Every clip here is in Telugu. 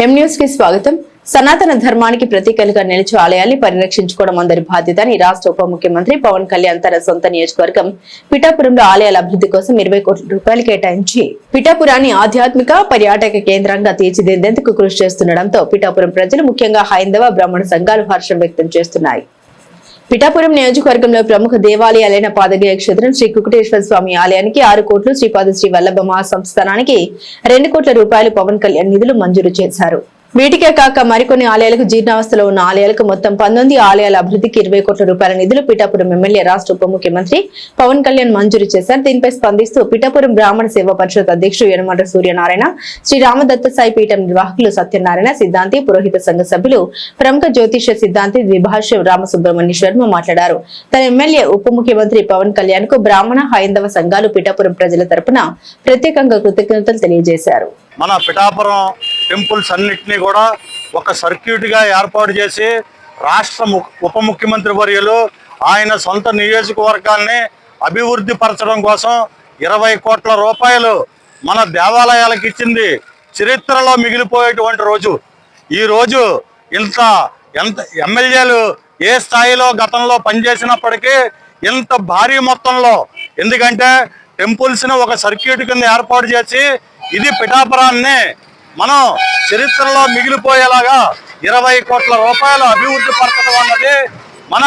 ఎం న్యూస్ కి స్వాగతం. సనాతన ధర్మానికి ప్రతీకలుగా నిలిచే ఆలయాల్ని పరిరక్షించుకోవడం అందరి బాధ్యత అని రాష్ట్ర ఉప ముఖ్యమంత్రి పవన్ కళ్యాణ్ తన సొంత నియోజకవర్గం పిఠాపురంలో ఆలయాల అభివృద్ధి కోసం 20 కోట్ల రూపాయలు కేటాయించి పిఠాపురాన్ని ఆధ్యాత్మిక పర్యాటక కేంద్రంగా తీర్చిదిద్దేందుకు కృషి చేస్తుండటంతో పిఠాపురం ప్రజలు ముఖ్యంగా హైందవ బ్రాహ్మణ సంఘాలు హర్షం వ్యక్తం చేస్తున్నాయి. పిఠాపురం నియోజకవర్గంలో ప్రముఖ దేవాలయాలైన పాదగిరి క్షేత్రం శ్రీ కుకుటేశ్వర స్వామి ఆలయానికి 6 కోట్లు, శ్రీపాద శ్రీ వల్లభ మహాసంస్థానానికి 2 కోట్ల రూపాయలు పవన్ కళ్యాణ్ నిధులు మంజూరు చేశారు. వీటికే కాక మరికొన్ని ఆలయాలకు, జీర్ణావస్థలో ఉన్న ఆలయాలకు మొత్తం 19 ఆలయాల అభివృద్ధికి 20 కోట్ల రూపాయల నిధులు పిఠాపురం ఎమ్మెల్యే రాష్ట్ర ఉప ముఖ్యమంత్రి పవన్ కళ్యాణ్ మంజూరు చేశారు. దీనిపై స్పందిస్తూ పిఠాపురం బ్రాహ్మణ సేవా పరిషత్ అధ్యక్షుడు యనమల సూర్యనారాయణ, శ్రీ రామదత్త సాయి పీఠం నిర్వాహకులు సత్యనారాయణ, సిద్ధాంతి, పురోహిత సంఘ సభ్యులు, ప్రముఖ జ్యోతిష సిద్ధాంతి ద్విభాష్య రామసుబ్రహ్మణ్య శర్మ మాట్లాడారు. తన ఎమ్మెల్యే ఉప ముఖ్యమంత్రి పవన్ కళ్యాణ్ కు బ్రాహ్మణ హైందవ సంఘాలు పిఠాపురం ప్రజల తరపున ప్రత్యేకంగా కృతజ్ఞతలు తెలియజేశారు. మన పిఠాపురం టెంపుల్స్ అన్నిటినీ కూడా ఒక సర్క్యూట్గా ఏర్పాటు చేసి రాష్ట్ర ఉప ముఖ్యమంత్రి వర్యులు ఆయన సొంత నియోజకవర్గాన్ని అభివృద్ధి పరచడం కోసం 20 కోట్ల రూపాయలు మన దేవాలయాలకు ఇచ్చింది చరిత్రలో మిగిలిపోయేటువంటి రోజు. ఈ రోజు ఎంత ఎమ్మెల్యేలు ఏ స్థాయిలో గతంలో పనిచేసినప్పటికీ ఇంత భారీ మొత్తంలో, ఎందుకంటే టెంపుల్స్ని ఒక సర్క్యూట్ కింద ఏర్పాటు చేసి ఇది పిఠాపురాన్ని మనం చరిత్రలో మిగిలిపోయేలాగా 20 కోట్ల రూపాయలు అభివృద్ధి పరచడం అన్నది మన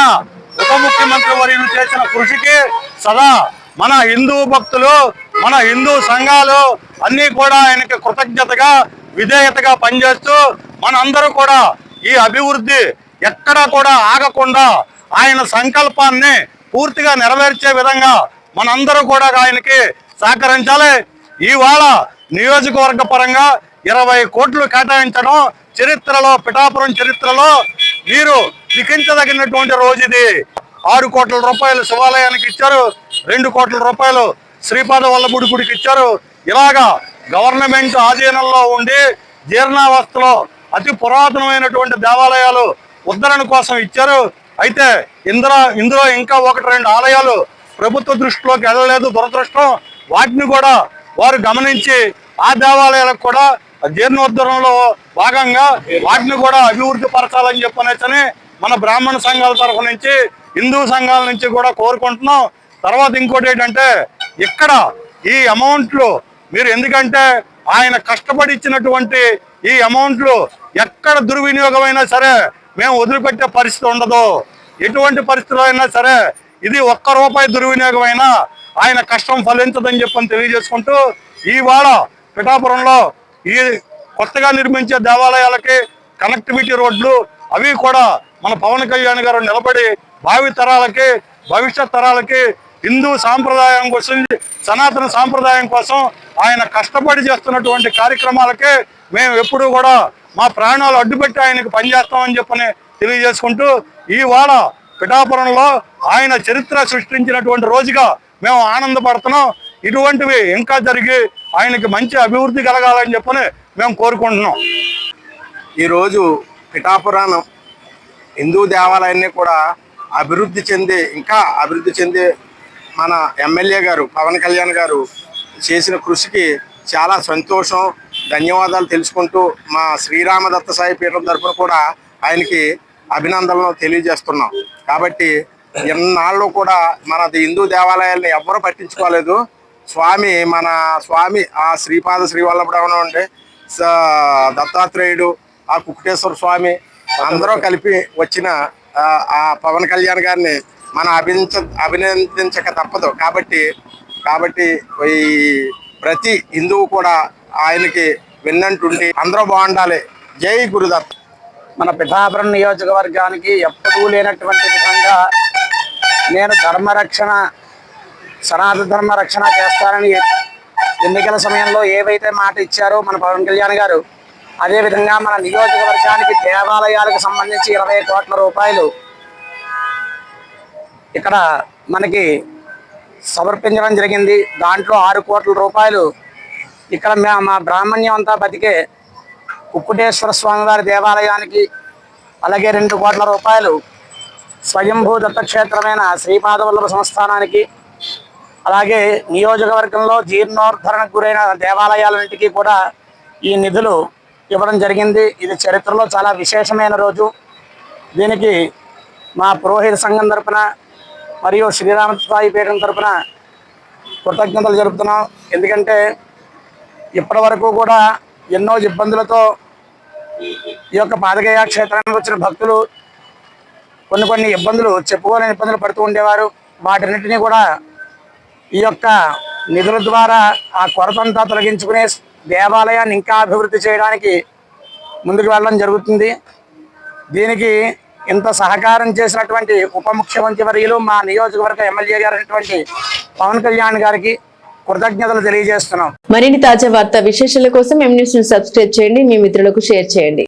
ఉప ముఖ్యమంత్రి వర్యులు చేసిన కృషికి సదా మన హిందూ భక్తులు, మన హిందూ సంఘాలు అన్నీ కూడా ఆయనకి కృతజ్ఞతగా విధేయతగా పనిచేస్తూ మనందరూ కూడా ఈ అభివృద్ధి ఎక్కడా కూడా ఆగకుండా ఆయన సంకల్పాన్ని పూర్తిగా నెరవేర్చే విధంగా మనందరూ కూడా ఆయనకి సహకరించాలి. ఇవాళ నియోజకవర్గ పరంగా 20 కోట్లు కేటాయించడం చరిత్రలో, పిఠాపురం చరిత్రలో మీరు లిఖించదగినటువంటి రోజు ఇది. 6 కోట్ల రూపాయలు శివాలయానికి ఇచ్చారు, 2 కోట్ల రూపాయలు శ్రీపాద వల్లభుడి గుడికి ఇచ్చారు. ఇలాగా గవర్నమెంట్ ఆధీనంలో ఉండి జీర్ణావస్థలో అతి పురాతనమైనటువంటి దేవాలయాలు ఉద్ధరణ కోసం ఇచ్చారు. అయితే ఇందులో ఇంకా 1-2 ఆలయాలు ప్రభుత్వ దృష్టిలోకి వెళ్ళలేదు, దురదృష్టం. వాటిని కూడా వారు గమనించి ఆ దేవాలయాలకు కూడా జీర్ణోద్ధరణలో భాగంగా వాటిని కూడా అభివృద్ధి పరచాలని చెప్పనేసి మన బ్రాహ్మణ సంఘాల తరఫు నుంచి, హిందూ సంఘాల నుంచి కూడా కోరుకుంటున్నాం. తర్వాత ఇంకోటి ఏంటంటే, ఇక్కడ ఈ అమౌంట్లు మీరు, ఎందుకంటే ఆయన కష్టపడి ఇచ్చినటువంటి ఈ అమౌంట్లు ఎక్కడ దుర్వినియోగమైనా సరే మేము వదిలిపెట్టే పరిస్థితి ఉండదు. ఎటువంటి పరిస్థితుల్లో అయినా సరే ఇది 1 రూపాయి దుర్వినియోగమైనా ఆయన కష్టం ఫలించదని చెప్పని తెలియజేసుకుంటూ, ఇవాళ పిఠాపురంలో ఈ కొత్తగా నిర్మించే దేవాలయాలకి కనెక్టివిటీ రోడ్లు అవి కూడా మన పవన్ కళ్యాణ్ గారు నిలబడి భావి తరాలకి, భవిష్యత్ తరాలకి హిందూ సాంప్రదాయం కోసం, సనాతన సాంప్రదాయం కోసం ఆయన కష్టపడి చేస్తున్నటువంటి కార్యక్రమాలకి మేము ఎప్పుడూ కూడా మా ప్రాణాలు అడ్డుపెట్టి ఆయనకు పనిచేస్తామని చెప్పని తెలియజేసుకుంటూ, ఇవాళ పిఠాపురంలో ఆయన చరిత్ర సృష్టించినటువంటి రోజుగా మేము ఆనందపడుతున్నాం. ఇటువంటివి ఇంకా జరిగి ఆయనకి మంచి అభివృద్ధి కలగాలని చెప్పని మేము కోరుకుంటున్నాం. ఈరోజు పిఠాపురాణం హిందూ దేవాలయాన్ని కూడా ఇంకా అభివృద్ధి చెంది మన ఎమ్మెల్యే గారు పవన్ కళ్యాణ్ గారు చేసిన కృషికి చాలా సంతోషం, ధన్యవాదాలు తెలుసుకుంటూ మా శ్రీరామదత్త సాయి పీఠం తరఫున కూడా ఆయనకి అభినందనలు తెలియజేస్తున్నాం. కాబట్టి ఎన్నాళ్ళు కూడా మన హిందూ దేవాలయాల్ని ఎవ్వరూ పట్టించుకోలేదు. మన స్వామి ఆ శ్రీపాద శ్రీవల్లభుడు ఉండే దత్తాత్రేయుడు, ఆ కుకుటేశ్వర స్వామి అందరూ కలిపి వచ్చిన ఆ పవన్ కళ్యాణ్ గారిని మనం అభినందించక తప్పదు. కాబట్టి ఈ ప్రతి హిందువు కూడా ఆయనకి విన్నంటుండి అందరూ బాగుండాలి. జై గురుదత్త. మన పిఠాపురం నియోజకవర్గానికి ఎప్పుడూ లేనటువంటి విధంగా నేను సనాతన ధర్మ రక్షణ చేస్తానని ఎన్నికల సమయంలో ఏవైతే మాట ఇచ్చారో మన పవన్ కళ్యాణ్ గారు, అదేవిధంగా మన నియోజకవర్గానికి దేవాలయాలకు సంబంధించి 20 కోట్ల రూపాయలు ఇక్కడ మనకి సమర్పించడం జరిగింది. దాంట్లో 6 కోట్ల రూపాయలు ఇక్కడ మా బ్రాహ్మణ్యం అంతా బతికే కుక్కుటేశ్వర స్వామివారి దేవాలయానికి, అలాగే 2 కోట్ల రూపాయలు స్వయంభూ దత్తక్షేత్రమైన శ్రీపాద వల్లభ సంస్థానానికి, అలాగే నియోజకవర్గంలో జీర్ణోద్ధరణకు గురైన దేవాలయాలన్నింటికీ కూడా ఈ నిధులు ఇవ్వడం జరిగింది. ఇది చరిత్రలో చాలా విశేషమైన రోజు. దీనికి మా పురోహిత సంఘం తరపున మరియు శ్రీరామ సాయి పీఠం తరపున కృతజ్ఞతలు జరుపుతున్నాం. ఎందుకంటే ఇప్పటి వరకు కూడా ఎన్నో ఇబ్బందులతో ఈ యొక్క పాదగయ క్షేత్రానికి వచ్చిన భక్తులు కొన్ని ఇబ్బందులు, చెప్పుకోలేని ఇబ్బందులు పడుతూ ఉండేవారు. వాటన్నిటినీ కూడా ఈ యొక్క నిధుల ద్వారా ఆ కొరతంతా తొలగించుకునే దేవాలయాన్ని ఇంకా అభివృద్ధి చేయడానికి ముందుకు వెళ్ళడం జరుగుతుంది. దీనికి ఇంత సహకారం చేసినటువంటి ఉప ముఖ్యమంత్రి వర్యులు, మా నియోజకవర్గ ఎమ్మెల్యే గారు అయినటువంటి పవన్ కళ్యాణ్ గారికి కృతజ్ఞతలు తెలియజేస్తున్నాం. మరిన్ని తాజా వార్తా విశేషాల కోసం M News ను సబ్స్క్రైబ్ చేయండి, మీ మిత్రులకు షేర్ చేయండి.